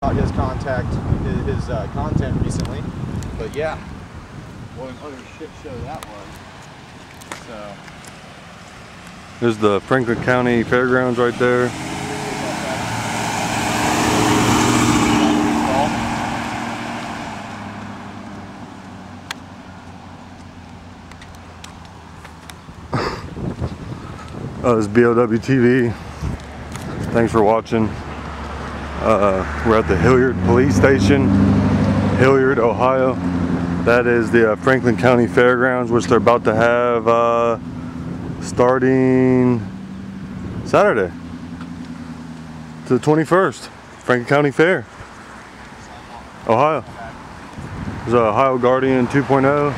about his content recently, but yeah, what an utter shit show that was. So there's the Franklin County Fairgrounds right there. Oh, this is BOW TV. Thanks for watching. We're at the Hilliard Police Station, Hilliard, Ohio. That is the Franklin County Fairgrounds, which they're about to have starting Saturday to the 21st. Franklin County Fair, Ohio. There's a Ohio Guardian 2.0.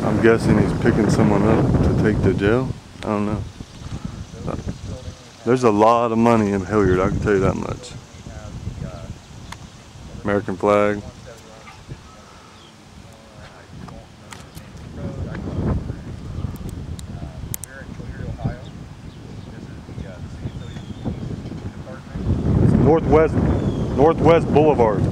I'm guessing he's picking someone up to take to jail. I don't know. There's a lot of money in Hilliard, I can tell you that much. American flag. Northwest Boulevard.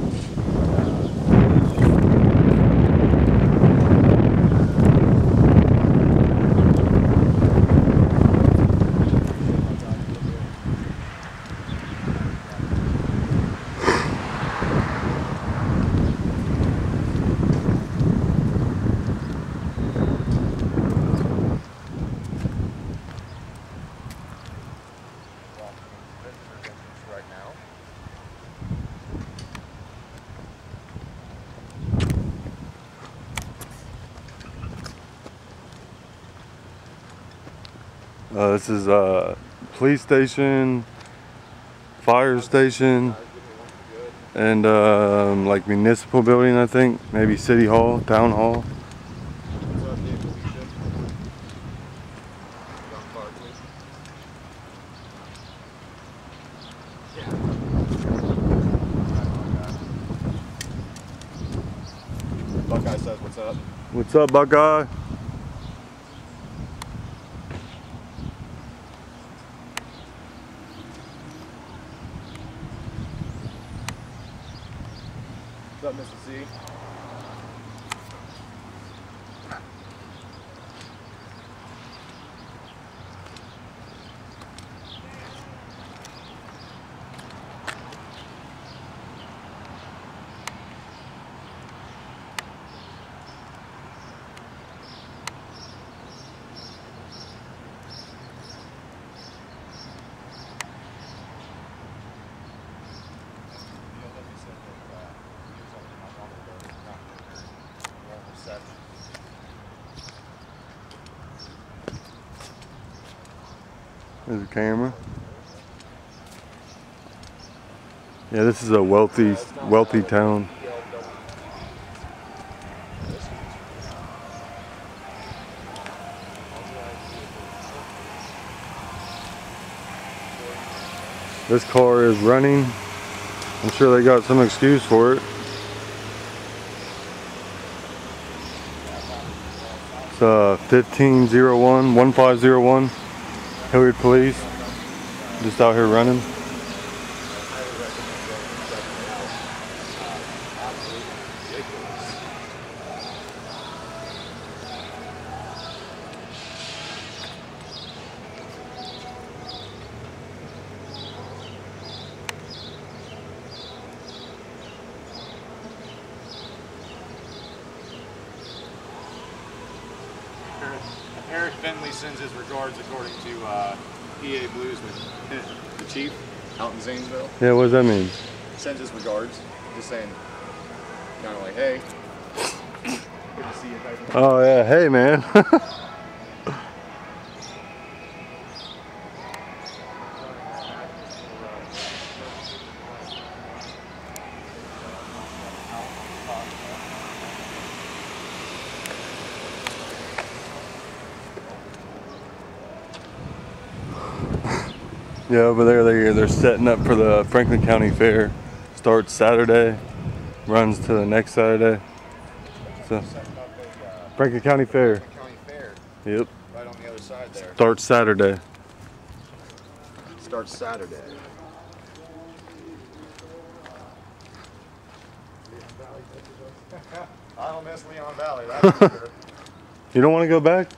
This is a police station, fire station, and like municipal building, I think. Maybe city hall, town hall. Buckeye says, "What's up?" What's up, Buckeye? What's up, Mr. C? There's a camera. Yeah, this is a wealthy town. This car is running. I'm sure they got some excuse for it. It's 1501 Hilliard Police, just out here running. Eric Bentley sends his regards according to EA Blues with the chief out in Zanesville. Yeah, what does that mean? sends his regards, just saying, kind of like, hey, good to see you. Type of thing. Oh yeah, hey man. Yeah, over there they're setting up for the Franklin County Fair. Starts Saturday, runs to the next Saturday. So Franklin County Fair. County Fair. Yep. Right on the other side there. Starts Saturday. Starts Saturday. I don't miss Leon Valley, that's for sure. You don't want to go back?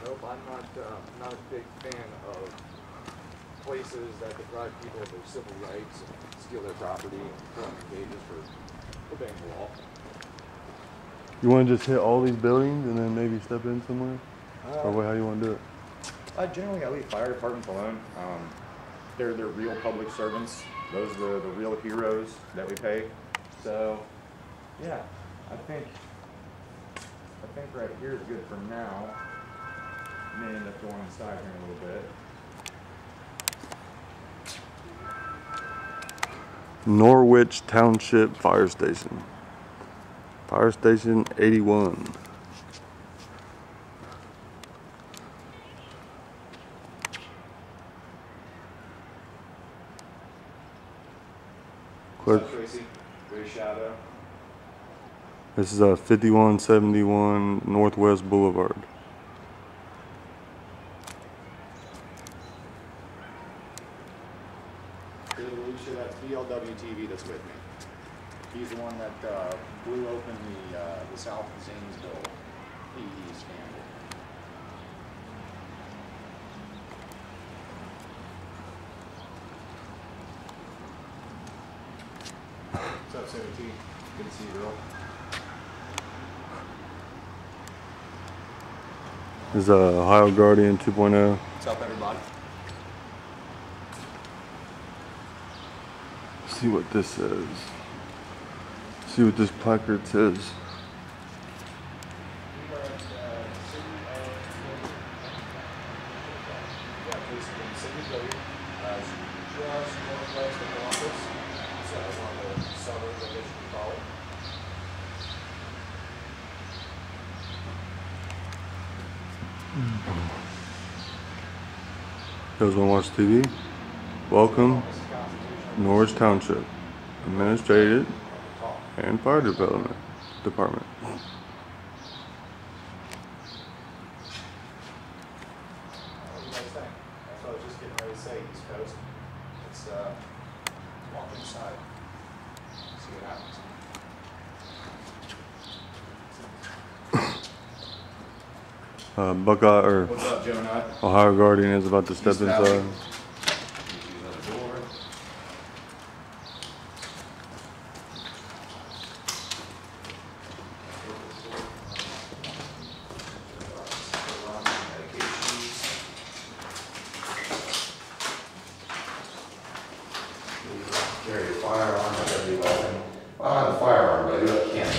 Nope, I'm not a big fan of places that deprive people of their civil rights and steal their property and throw them in cages for obeying the law. You want to just hit all these buildings and then maybe step in somewhere? Or how you want to do it? Generally, I leave fire departments alone. They're real public servants. Those are the real heroes that we pay. So, yeah, I think right here is good for now. May end up going inside here in a little bit. Norwich Township Firestation. Firestation 81. Clerk. Tracy, Gray Shadow. This is 5171 Northwest Boulevard. That's BLW TV that's with me. He's the one that blew open the South Zanesville PE scandal. What's up, Sammy T? Good to see you, girl. This is Ohio Guardian 2.0. What's up, everybody? See what this says. See what this placard says. Those want to watch TV? Welcome, Norwich Township, Administrative and Fire Department. What do you guys think? That's what I was just getting ready to say, East Coast. Let's walk inside, see what happens. Buckeye or What's up, Joe Nut? Ohio Guardian is about to step East Valley. inside. Carry a firearm, I gotta be welcome. Well, I don't have a firearm, but I do have a can.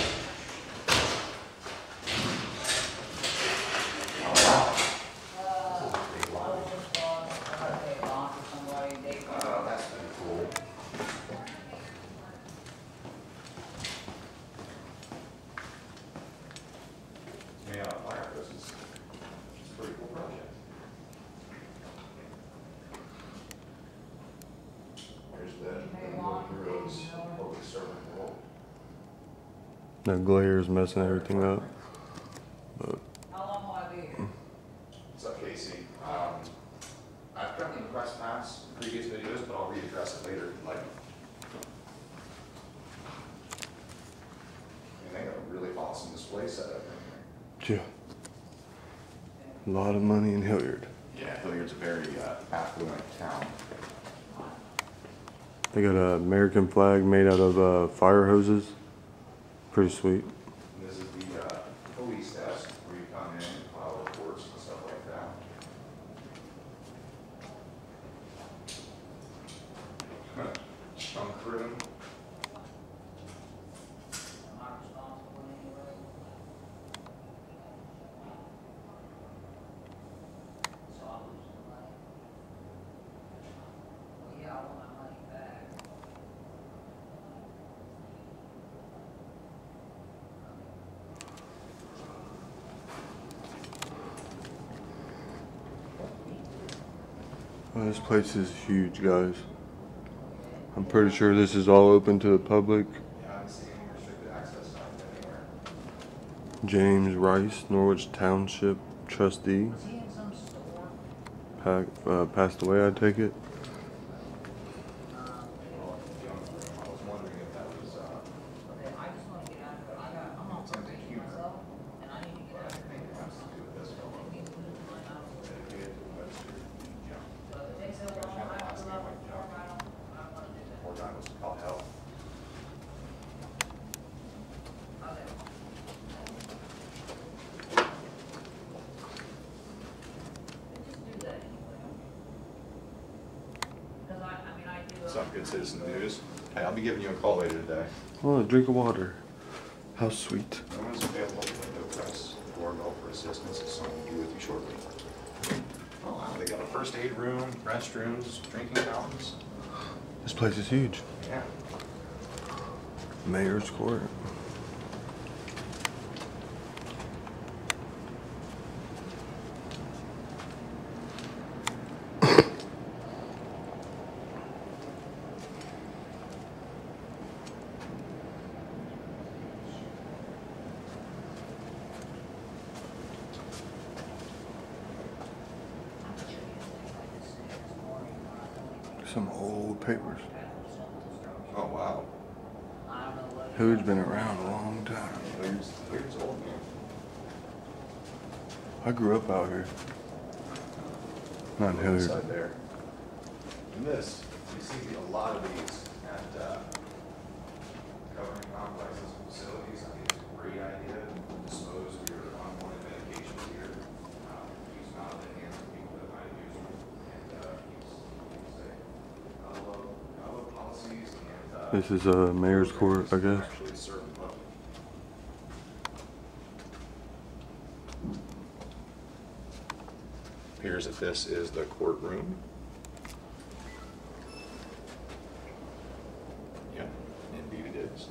That's pretty cool. Yeah, fire hoses. It's a pretty cool project. Here's the real heroes public servant role. That glare is messing everything up. But How long will I be here? What's up, Casey? I've gotten the press pass in previous videos, but I'll readdress it later if you'd like. I think a really awesome display setup in here. yeah, a lot of money in Hilliard. Yeah, Hilliard's a very affluent town. They got an American flag made out of fire hoses. Pretty sweet. And this is the police desk where you come in and file reports and stuff like that. junk room. Well, this place is huge, guys. I'm pretty sure this is all open to the public. Yeah, I haven't seen any restricted access signs anywhere. James Rice, Norwich Township trustee, passed away, I take it. Well, junk room. I was wondering if that was something human. But I think it has to do with this fellow. Dedicated to Webster junk. Poor guy was called hell. What's up, good citizen news? Hey, I'll be giving you a call later today. Oh, a drink of water. How sweet. No one's available at window press. Doorbell for assistance is something to do with you shortly. Oh, wow, they got a first aid room, restrooms, drinking fountains. This place is huge. Yeah. Mayor's Court. Some old papers. Oh, wow. Hilliard's been around a long time. Hilliard's old, man. I grew up out here. Not in Hilliard. Inside there. And this, you see a lot of these at government complexes and facilities. I think it's a great idea to dispose of your unwanted medications here. Use them out of the hands of people that might use them, and keeps safe. I love policies and This is a Mayor's Court, I guess. actually serve the public. Appears that this is the courtroom. Yeah, indeed it is.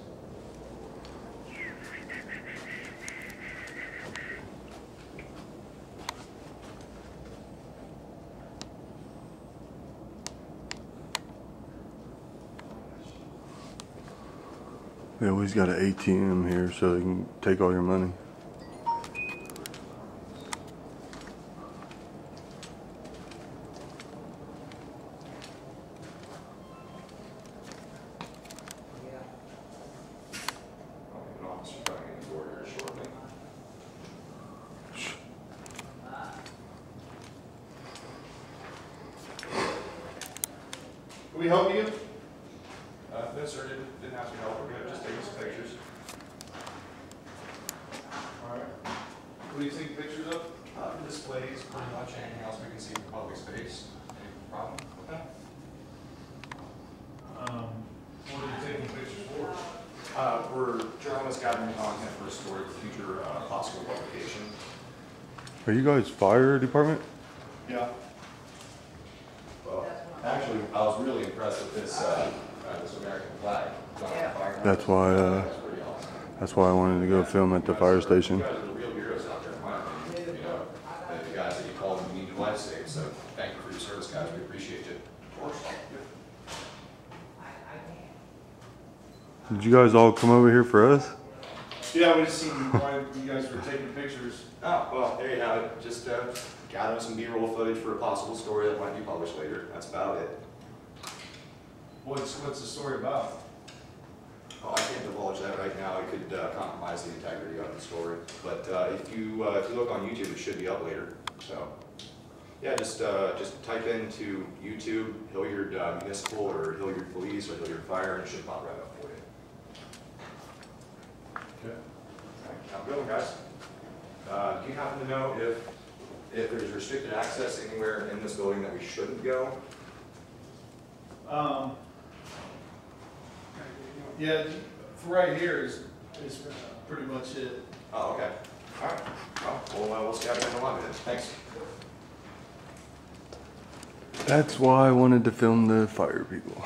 They always got an ATM here so they can take all your money. I'll have an officer coming in the door here shortly. Can we help you? No, sir, didn't ask for help. We're good. Just taking some pictures. All right. What do you take pictures of? Displays, pretty much anything else we can see from public space. Any problem with that? What are you taking pictures for? We're journalists gathering content for a story for future possible publication. Are you guys fire department? Yeah. Well, actually, I was really impressed with this this American flag. That's why. That's pretty awesome. That's why I wanted to go film at the fire station. You guys are the real heroes out there, in my opinion. You know, the guys that you call when you need your life saved. So thank you for your service, guys. We appreciate you. Of course. Did you guys all come over here for us? Yeah, we just seen why you guys were taking pictures. Oh, well, there you have it. Just gathering some B-roll footage for a possible story that might be published later. That's about it. What's the story about? Oh, I can't divulge that right now. It could compromise the integrity of the story. But if you look on YouTube, it should be up later. So, yeah, just type into YouTube Hilliard Municipal or Hilliard Police or Hilliard Fire, and it should pop right up for you. Okay. Have a good one, guys. Do you happen to know if there's restricted access anywhere in this building that we shouldn't go? Yeah, for right here is pretty much it. Oh, okay. All right. Well, we'll see how you in the lobby then. Thanks. That's why I wanted to film the fire people.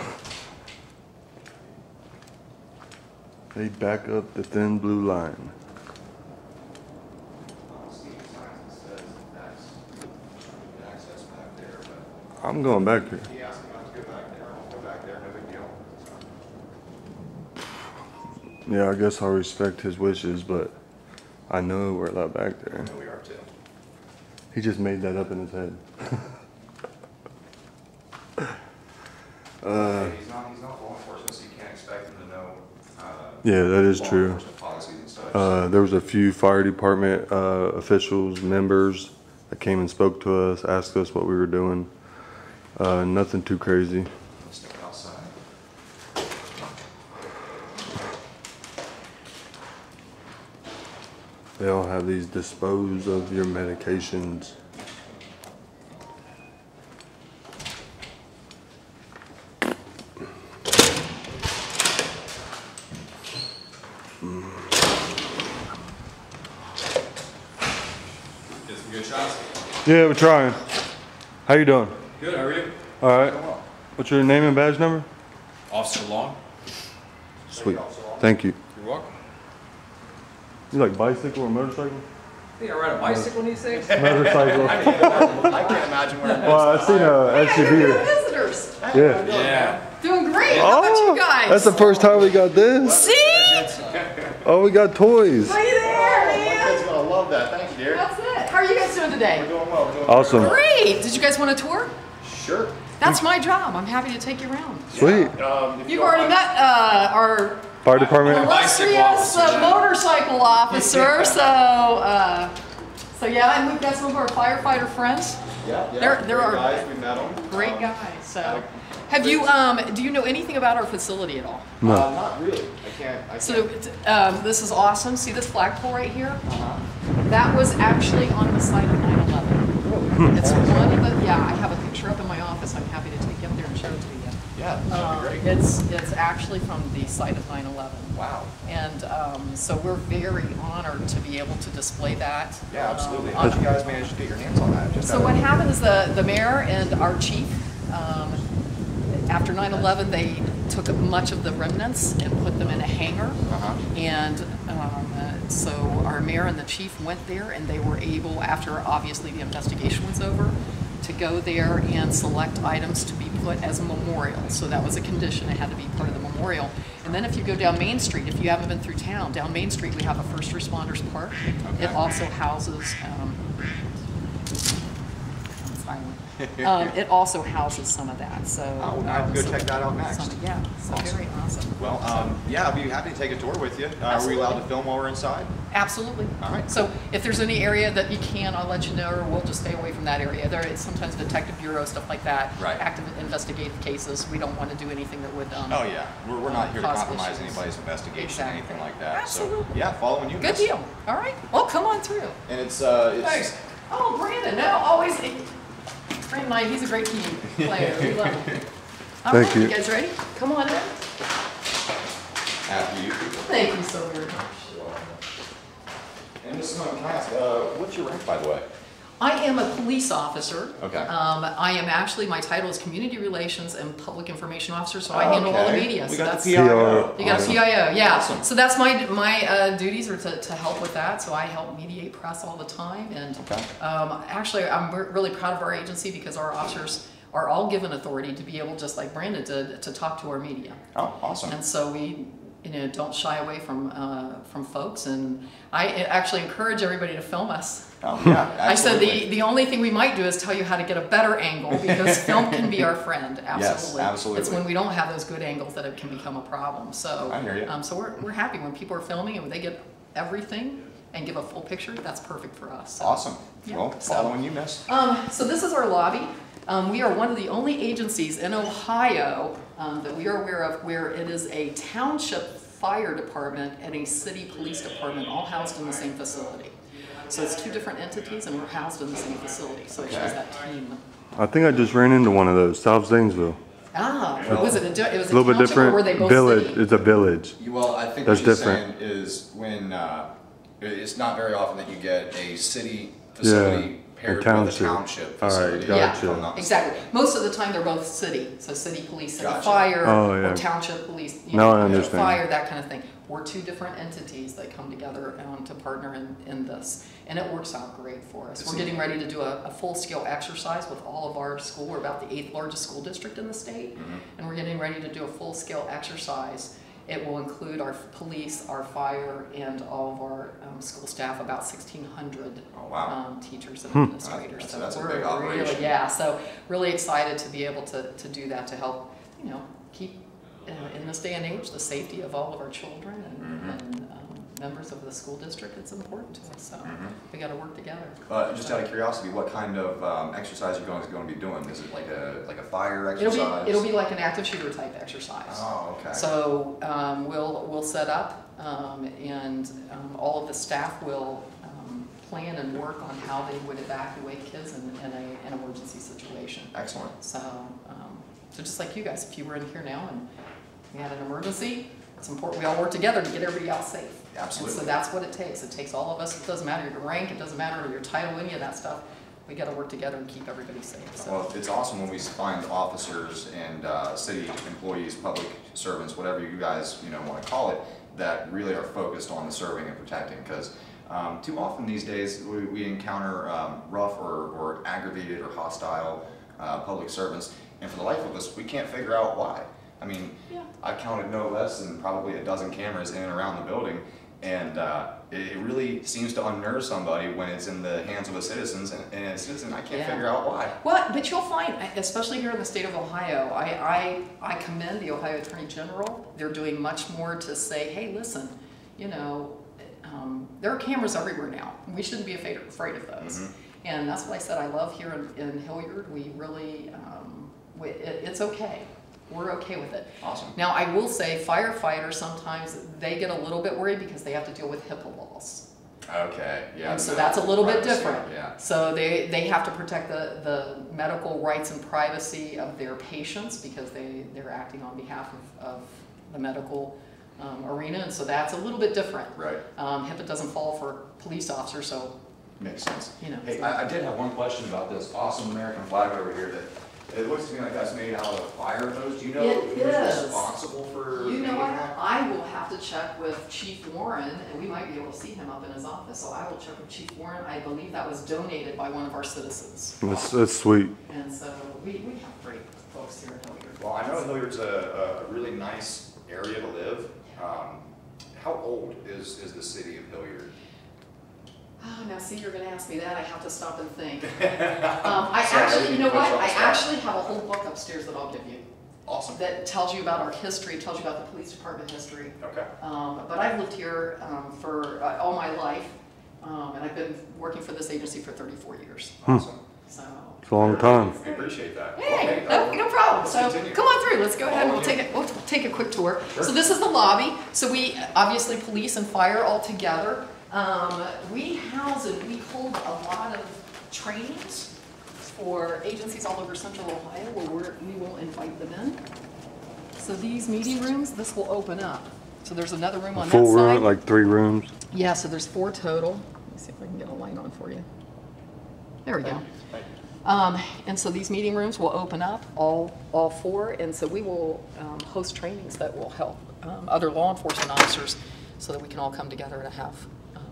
They back up the thin blue line. I'm going back here. He asked me not to go back there. I'll go back there. No big deal. Yeah, I guess I'll respect his wishes, but I know we're allowed back there. No, we are too. He just made that up in his head. He's not law enforcement, so you can't expect him to know. Yeah, that is law true. enforcement policies and such. There was a few fire department officials, members that came and spoke to us, asked us what we were doing. Nothing too crazy. Let's step outside. They all have these dispose of your medications. Get some good shots. Yeah, we're trying. How you doing? Good, how are you? All right. What's your name and badge number? Officer Long. Sweet. Thank you. You're welcome. You like bicycle or motorcycle? I think I ride a bicycle these days. Motorcycle. I can't imagine wearing this. Well, I seen a SUV. Visitors. Yeah. Yeah. Doing great. How about you guys? That's the first time we got this. See? Oh, we got toys. Are you there, My man? kid's gonna love that. Thank you, dear. That's it. How are you guys doing today? We're doing well. We're doing Awesome. Great. Did you guys want a tour? Sure. That's my job. I'm happy to take you around. Sweet. If You've don't already mind- met our Fire department. Bicycle illustrious officer, yeah. motorcycle officer. So yeah, and we've got some of our firefighter friends. Yeah, There great are guys. We met them. Great guys. So, have you do you know anything about our facility at all? No. Not really. I can't. So this is awesome. See this flagpole right here? That was actually on the site of 9/11. It's one of the, yeah, I have a picture up in my office. I'm happy to take you up there and show it to you. Yeah, that'd be great. It's actually from the site of 9/11. Wow. And so we're very honored to be able to display that. Yeah, absolutely. How on- did you guys manage to get your hands on that? Just So out what of- happened is the mayor and our chief, after 9/11, they took much of the remnants and put them in a hangar. And so our mayor and the chief went there, and they were able, after obviously the investigation was over, to go there and select items to be put as a memorial. So that was a condition, it had to be part of the memorial. And then if you go down Main Street, if you haven't been through town, down Main Street we have a First Responders Park. It also houses, it also houses some of that, so. Oh, I have to go check that out next. Yeah, so Awesome. very awesome. Well, yeah, I'd be happy to take a tour with you. Are we allowed to film while we're inside? Absolutely. All right. So if there's any area that you can, I'll let you know, or we'll just stay away from that area. There is sometimes detective bureau, stuff like that. Right. Active investigative cases. We don't want to do anything that would. Oh yeah, we're not here to cause compromise issues. anybody's investigation, Exactly. anything like that. Absolutely. So yeah, following you. Good miss. deal. All right. Well, come on through. And it's Thanks. Oh, Brandon. No, always. Brandon, Mike, he's a great team player. We love him. All Thank right, you. You guys ready? Come on in. after you. Thank you so very much. And Mrs. Moen, can I ask, what's your rank, by the way? I am a police officer. Okay. I am actually, my title is Community Relations and Public Information Officer, so I handle all the Okay. media. We so got that's, the PIO. You got a PIO, yeah. Awesome. So that's my duties are to help with that. So I help mediate press all the time. And Okay. actually, I'm really proud of our agency because our officers are all given authority to be able, just like Brandon, to talk to our media. Oh, awesome. And so we, don't shy away from folks. And I actually encourage everybody to film us. Oh, yeah, I said absolutely. the only thing we might do is tell you how to get a better angle because film can be our friend. Absolutely. Yes, absolutely. It's when we don't have those good angles that it can become a problem. So I hear you. So we're happy when people are filming and when they get everything and give a full picture. That's perfect for us. So, Awesome. yeah, Well, so- following you, miss. So this is our lobby. We are one of the only agencies in Ohio that we are aware of where it is a township fire department and a city police department all housed in the same facility. So it's two different entities and we're housed in the same facility. So it shows Okay. that team. I think I just ran into one of those, South Zanesville. Ah, Was it it was A little bit township, or were different. they both Village. city? It's a village. Well, I think That's what she's different. saying is when it's not very often that you get a city facility paired with a township. township All right, facility. gotcha. if I'm not Exactly. Most of the time, they're both city. So city police, city Gotcha. fire, Oh, yeah. or township police, Now I understand. fire, that kind of thing. We're two different entities that come together to partner in this. And it works out great for us. We're getting ready to do a full-scale exercise with all of our school. We're about the 8th largest school district in the state. And we're getting ready to do a full-scale exercise. It will include our police, our fire, and all of our school staff, about 1,600 Oh, wow. teachers and administrators. That's a we're big operation. really, yeah, so really excited to be able to do that, to help, keep, in this day and age, the safety of all of our children and members of the school district. It's important to us, so we got to work together. Just out of curiosity, what kind of exercise are you guys going to be doing? Is it like a fire exercise? It'll be like an active shooter type exercise. Oh, okay. So we'll set up, and all of the staff will plan and work on how they would evacuate kids in an emergency situation. Excellent. So just like you guys, if you were in here now and we had an emergency, it's important we all work together to get everybody out safe. Absolutely. And so that's what it takes. It takes all of us. It doesn't matter your rank. It doesn't matter your title, any of that stuff. We got to work together and keep everybody safe. So. Well, it's awesome when we find officers and city employees, public servants, whatever you guys want to call it, that really are focused on the serving and protecting. Because too often these days we encounter rough or aggravated or hostile public servants, and for the life of us, we can't figure out why. I mean, I counted no less than probably a dozen cameras in and around the building, and it really seems to unnerve somebody when it's in the hands of a citizen, and a citizen, I can't figure out why. Well, but you'll find, especially here in the state of Ohio, I commend the Ohio Attorney General. They're doing much more to say, hey, listen, there are cameras everywhere now. We shouldn't be afraid of those. And that's what I said I love here in Hilliard. We really, it's okay. We're okay with it. Awesome. Now, I will say firefighters, sometimes they get a little bit worried because they have to deal with HIPAA laws. Okay, yeah. And so that's a little bit different. Yeah. So they have to protect the medical rights and privacy of their patients because they're acting on behalf of the medical arena, and so that's a little bit different. Right. HIPAA doesn't fall for police officers, so Makes sense. Hey, so- I did have one question about this awesome American flag over here that it looks to me like that's made out of fire hose. Do you know It who's is. responsible for You know making what? that? I will have to check with Chief Warren, and we might be able to see him up in his office, so I will check with Chief Warren. I believe that was donated by one of our citizens. That's sweet. And so we have great folks here in Hilliard. Well, I know Hilliard's a really nice area to live. How old is the city of Hilliard? Oh, now see, you're gonna ask me that, I have to stop and think. Sorry, You know put what? you on the I spot. actually have a whole book upstairs that I'll give you. Awesome. That tells you about our history, tells you about the police department history. Okay. But I've lived here for all my life, and I've been working for this agency for 34 years. Awesome. So. It's a long time. We appreciate that. Hey, Okay, no problem. let's So continue. come on through. Let's go ahead and Follow we'll take a quick tour. Sure. So this is the lobby. So we obviously police and fire all together. We house and we hold a lot of trainings for agencies all over Central Ohio where we will invite them in. So these meeting rooms, this will open up. So there's another room on that Full side. room, like 3 rooms. Yeah, so there's 4 total. Let me see if I can get a light on for you. There we go. And so these meeting rooms will open up, all 4, and so we will host trainings that will help other law enforcement officers so that we can all come together to have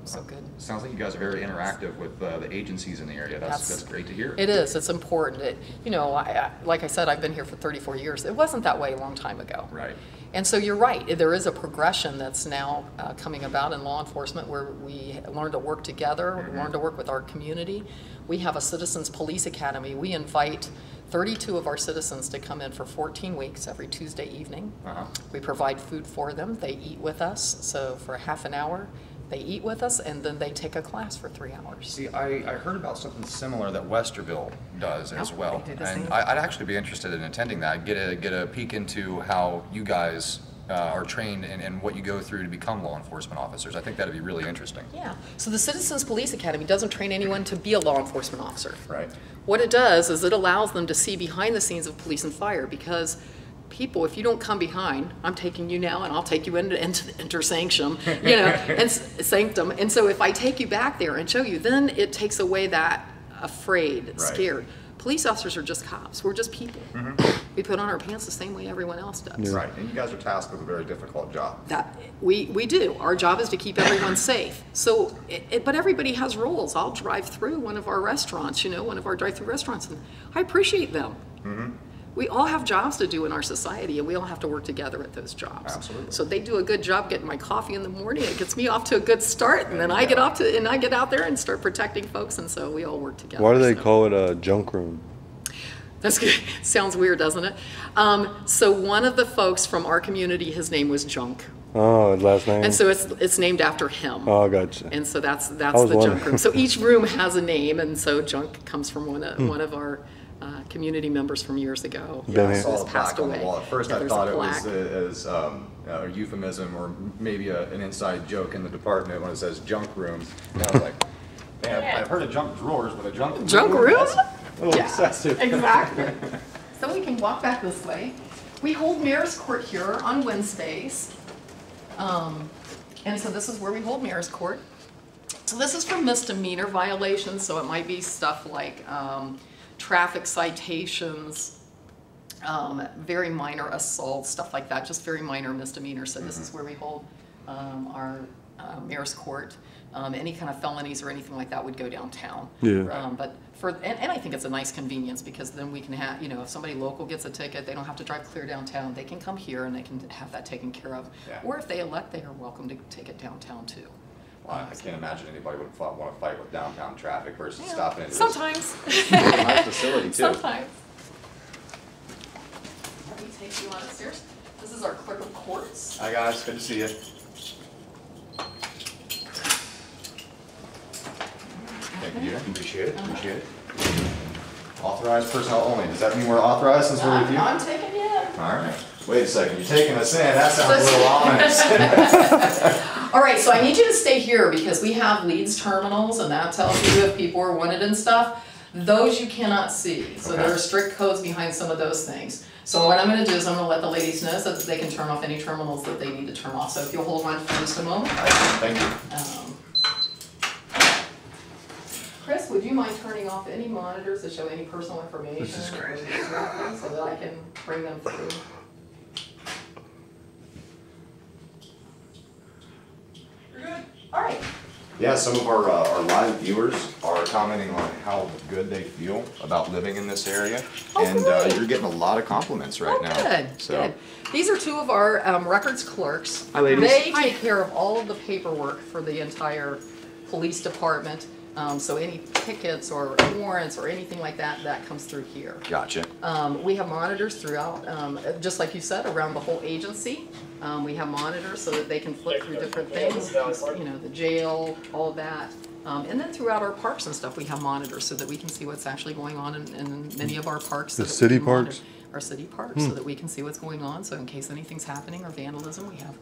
so good. Sounds like you guys are very interactive with the agencies in the area. That's great to hear. It is. It's important. Like I said, I've been here for 34 years. It wasn't that way a long time ago. Right. And so you're right. There is a progression that's now coming about in law enforcement where we learn to work together, learn to work with our community. We have a Citizens Police Academy. We invite 32 of our citizens to come in for 14 weeks every Tuesday evening. We provide food for them. They eat with us. So for half an hour, they eat with us, and then they take a class for 3 hours. See, I heard about something similar that Westerville does as well, they do the and same. I'd actually be interested in attending that. Get a peek into how you guys are trained and what you go through to become law enforcement officers. I think that'd be really interesting. Yeah. So the Citizens Police Academy doesn't train anyone to be a law enforcement officer. Right. What it does is it allows them to see behind the scenes of police and fire, because people, if you don't come behind, I'm taking you now and I'll take you into the intersanctum, you know, and sanctum. And so if I take you back there and show you, then it takes away that afraid, scared. Police officers are just cops. We're just people. We put on our pants the same way everyone else does. Right, and you guys are tasked with a very difficult job. That we do. Our job is to keep everyone safe. So, but everybody has rules. I'll drive through one of our restaurants, you know, one of our drive-through restaurants, and I appreciate them. We all have jobs to do in our society, and we all have to work together at those jobs. Absolutely. So they do a good job getting my coffee in the morning. It gets me off to a good start, and then I get out there and start protecting folks, and so we all work together. Why do they call it a junk room? That's good. Sounds weird, doesn't it? So one of the folks from our community, his name was Junk. Oh, his last name? And so it's named after him. Oh, gotcha. And so that's the junk room. So each room has a name, and so Junk comes from one of our community members from years ago. Yeah, I who's saw the passed plaque on the away. wall. At first Yeah, I there's thought a it was plaque. as a euphemism or maybe an inside joke in the department when it says junk room. And I was like, man, I've heard of junk drawers, but a junk room? Junk room? That's a little excessive. Exactly. So we can walk back this way. We hold Mayor's Court here on Wednesdays. And so this is where we hold Mayor's Court. So this is for misdemeanor violations, so it might be stuff like traffic citations, very minor assaults, stuff like that, just very minor misdemeanors. So this is where we hold our Mayor's Court. Any kind of felonies or anything like that would go downtown. Yeah. But and I think it's a nice convenience because then we can have, you know, if somebody local gets a ticket, they don't have to drive clear downtown. They can come here and they can have that taken care of. Yeah. Or if they elect, they are welcome to take it downtown too. Well, I can't imagine anybody would want to fight with downtown traffic versus stopping into Sometimes. this nice facility too. Sometimes. Let me take you on upstairs. This is our clerk of courts. Hi guys, good to see you. Thank you, appreciate it, appreciate it. Authorized personnel only, does that mean we're authorized since we're with you? I'm taking you in. All right, wait a second, you're taking us in, that sounds a little ominous. All right, so I need you to stay here because we have leads terminals and that tells you if people are wanted and stuff. Those you cannot see, so there are strict codes behind some of those things. So what I'm going to do is I'm going to let the ladies know so that they can turn off any terminals that they need to turn off. So if you'll hold on for just a moment. Thank you. Chris, would you mind turning off any monitors that show any personal information? This is crazy. So that I can bring them through. You're good. All right. Yeah, some of our live viewers are commenting on how good they feel about living in this area. Oh, and great. you're getting a lot of compliments right now. Good, So, good. These are two of our records clerks. Hi, ladies. They take care of all of the paperwork for the entire police department. So any tickets or warrants or anything like that, that comes through here. Gotcha. We have monitors throughout, just like you said, around the whole agency. We have monitors so that they can flip through different things, you know, the jail, all of that. And then throughout our parks and stuff, we have monitors so that we can see what's actually going on in many of our parks. The city parks? Our city parks, so that we can see what's going on. So in case anything's happening or vandalism, we have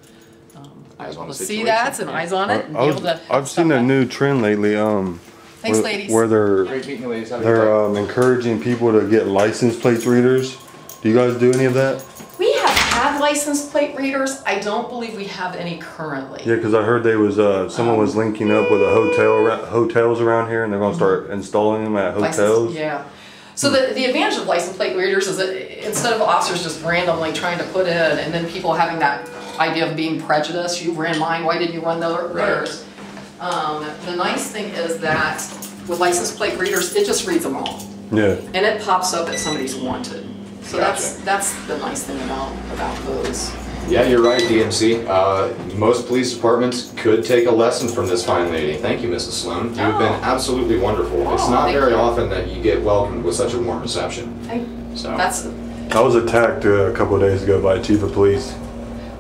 Eyes on the see situation. that, and eyes on it, and be able to. I've seen a new trend lately. Thanks, ladies. Where Great meeting you, ladies. Have a good they're day. encouraging people to get license plate readers. Do you guys do any of that? We have had license plate readers. I don't believe we have any currently. Yeah, because I heard they was someone was linking up with a hotels around here, and they're gonna start installing them at hotels. Yeah. So the advantage of license plate readers is that instead of officers just randomly trying to put in, and then people having that idea of being prejudiced, you ran mine, why didn't you run theirs? The nice thing is that with license plate readers, it just reads them all. Yeah. And it pops up if somebody's wanted. So Gotcha. that's the nice thing about those. Yeah, you're right, DMC. Most police departments could take a lesson from this fine lady. Thank you, Mrs. Sloan. You've been absolutely wonderful. It's not thank very you. often that you get welcomed with such a warm reception. So. That's. I was attacked a couple of days ago by a chief of police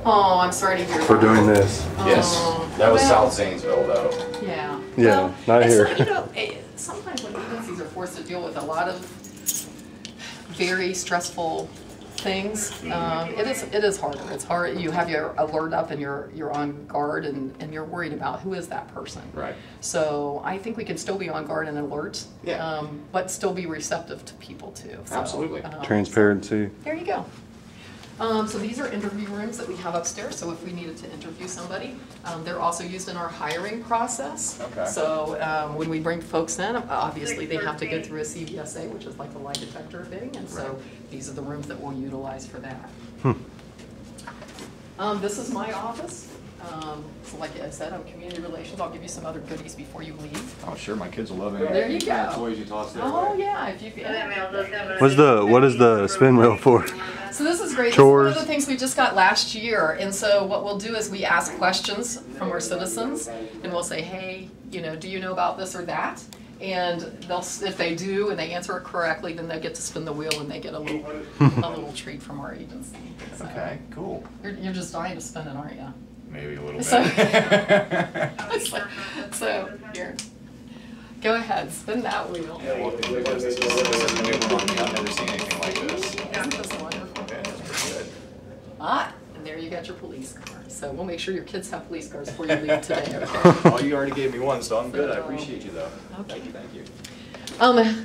Oh, I'm sorry to hear for that. doing this. Yes, that was Well, South Zanesville, though. Yeah. Yeah, Well, not it's here. like, you know, sometimes when agencies are forced to deal with a lot of very stressful things, it is harder. It's hard. You have your alert up and you're on guard and you're worried about who is that person. Right. So I think we can still be on guard and alert, Yeah. but still be receptive to people too. So, Absolutely. Transparency. there you go. So these are interview rooms that we have upstairs, so if we needed to interview somebody. They're also used in our hiring process. Okay. So when we bring folks in, obviously they have to go through a CVSA, which is like a lie detector thing, and so these are the rooms that we'll utilize for that. This is my office. So like I said, I'm community relations. I'll give you some other goodies before you leave. Oh, sure, my kids will love it. There you go. Toys you toss their Oh way. yeah, if you. What is the spin wheel for? So this is great. Chores. This is one of the things we just got last year. And so what we'll do is we ask questions from our citizens, and we'll say, hey, you know, do you know about this or that? And they'll, if they do and they answer it correctly, then they get to spin the wheel and they get a little treat from our agency. So Okay, cool. you're just dying to spin it, aren't you? Maybe a little bit. So here, go ahead, spin that wheel. Yeah, welcome to the business. This is a new one on me. I've never seen anything like this. Isn't this wonderful? Okay, that's pretty good. And there you got your police car. So we'll make sure your kids have police cars before you leave today, okay? Oh, you already gave me one, so I'm good. I appreciate you, though. Okay. Thank you.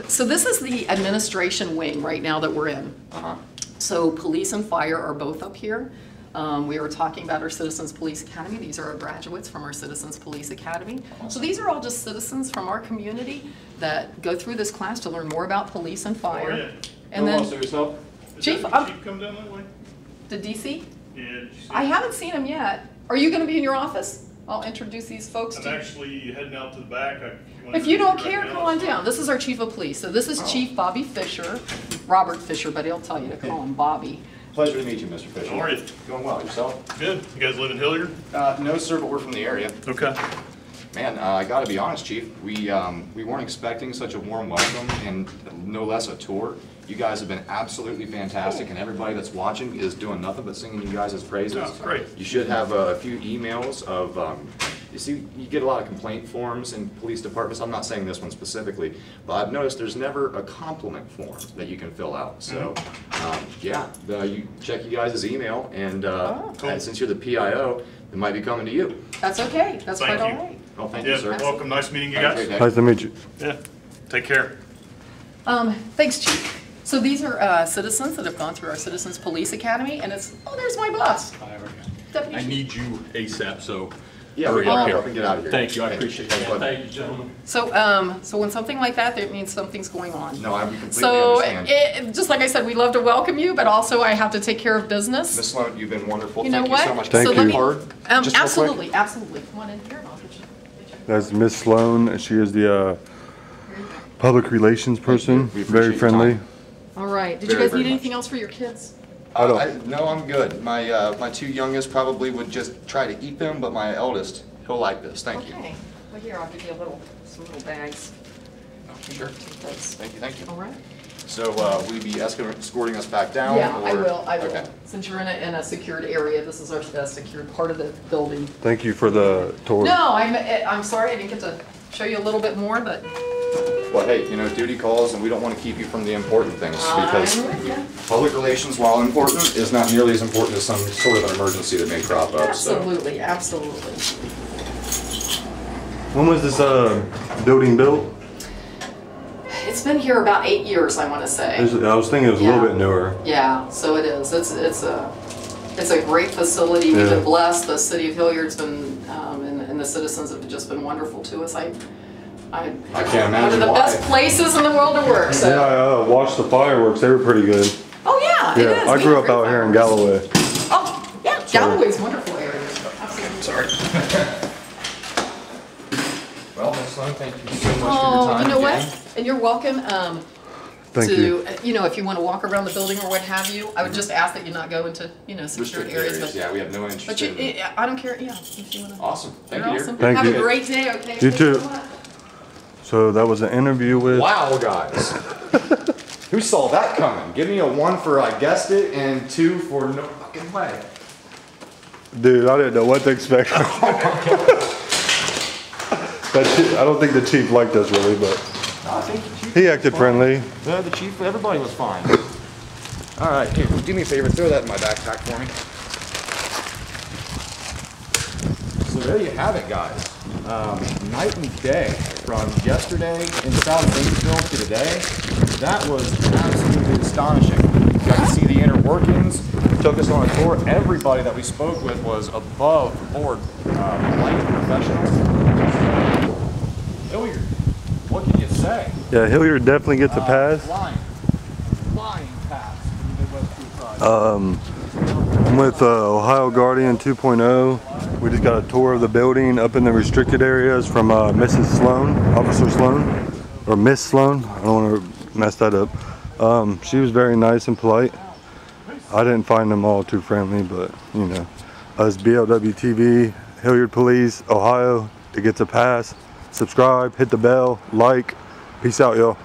So this is the administration wing right now that we're in. So police and fire are both up here. We were talking about our Citizens Police Academy. These are our graduates from our Citizens Police Academy. So these are all just citizens from our community that go through this class to learn more about police and fire. Oh, yeah. And then, yourself? Chief, Did Chief come down that way? the DC? Yeah, did you see I him? haven't seen him yet. Are you gonna be in your office? I'll introduce these folks to I'm you. actually heading out to the back. If you don't care, come on down. This is our chief of police. So this is Chief Bobby Fisher, Robert Fisher, but he'll tell you to call him Bobby. Pleasure to meet you, Mr. Fisher. How are you? Going well. Yourself? Good. You guys live in Hilliard? No, sir, but we're from the area. Okay. Man, I gotta be honest, Chief, we weren't expecting such a warm welcome and no less a tour. You guys have been absolutely fantastic, and everybody that's watching is doing nothing but singing you guys' praises. Oh, great. You should have a few emails of, you see, you get a lot of complaint forms in police departments. I'm not saying this one specifically, but I've noticed there's never a compliment form that you can fill out. So, yeah, you check you guys' email, and Cool. since you're the PIO, it might be coming to you. That's okay. That's Thank quite all you. right. Well, thank Yeah, you, sir. welcome. Nice meeting you Have a great guys. day. Nice to meet you. Yeah. Take care. Thanks, Chief. So these are citizens that have gone through our Citizens Police Academy, and it's, oh, there's my boss. Deputy I Chief. need you ASAP, so Yeah, we hurry gotta up help and get out of here. Thank you, I appreciate Thanks, it. bud. Thank you, gentlemen. So when something like that, it means something's going on. No, we completely So, understand. just like I said, we love to welcome you, but also I have to take care of business. Ms. Sloan, you've been wonderful. You know Thank what? you so much. Thank So you. let me- Card, just real quick. Absolutely, absolutely. Come on in here and I'll get you. That's Miss Sloan. She is the public relations person. We appreciate Very your friendly. time. All right. Did you Very, guys very need much. anything else for your kids? I don't. No, I'm good. My two youngest probably would just try to eat them, but my eldest, he'll like this. Thank you. Okay. Well, here, I'll give you some little bags. Sure. Take those. Thank you. All right. So, will you be escorting us back down? Yeah, I or- will, I will. Okay. Since you're in a secured area, this is our secured part of the building. Thank you for the tour. No, I'm sorry I didn't get to show you a little bit more, but Well, hey, duty calls, and we don't want to keep you from the important things, because I'm with you. public relations, while important, is not nearly as important as some sort of an emergency that may crop up, so. Absolutely, absolutely. When was this building built? It's been here about 8 years, I want to say. I was thinking it was a little Yeah. bit newer. Yeah, so it is. It's a great facility. We've Yeah. been blessed. The city of Hilliard's been, and the citizens have just been wonderful to us. I can't One imagine of the why. best places in the world to work, so. Yeah, I watched the fireworks. They were pretty good. Oh, yeah, it is. Yeah, I We grew have up out great here in fireworks. Galloway. Oh, yeah, Galloway's a wonderful area. Absolutely. Sorry. Well, Ms. Sloan, thank you so much for your Oh, time. you know again. what? And you're welcome Thank you. if you want to walk around the building or what have you, I would just ask that you not go into, secured Restricted areas. areas, yeah, we have no interest But you, in. I don't care, yeah, if you want to. Awesome, thank You're you, awesome. dear. Thank Have you. a great day, okay? You Thank too. so much. So that was an interview with. Wow, guys. Who saw that coming? Give me a 1 for I guessed it, and 2 for no fucking way. Dude, I didn't know what to expect. I don't think the chief liked us really, but I think the chief he was acted fine. friendly. Yeah, the chief, everybody was fine. All right, here, do me a favor, throw that in my backpack for me. So there you have it, guys. Night and day, from yesterday in South Gainesville to today. That was absolutely astonishing. You got to see the inner workings, took us on a tour. Everybody that we spoke with was above board, polite professionals. Hilliard, what can you say? Yeah, Hilliard definitely gets a pass. Flying pass. They went through Friday. I'm with Ohio Guardian 2.0. We just got a tour of the building up in the restricted areas from Mrs. Sloan, Officer Sloan, or Miss Sloan. I don't want to mess that up. She was very nice and polite. I didn't find them all too friendly, but you know, us BLW TV, Hilliard Police, Ohio, it gets a pass. Subscribe, hit the bell, like. Peace out, y'all.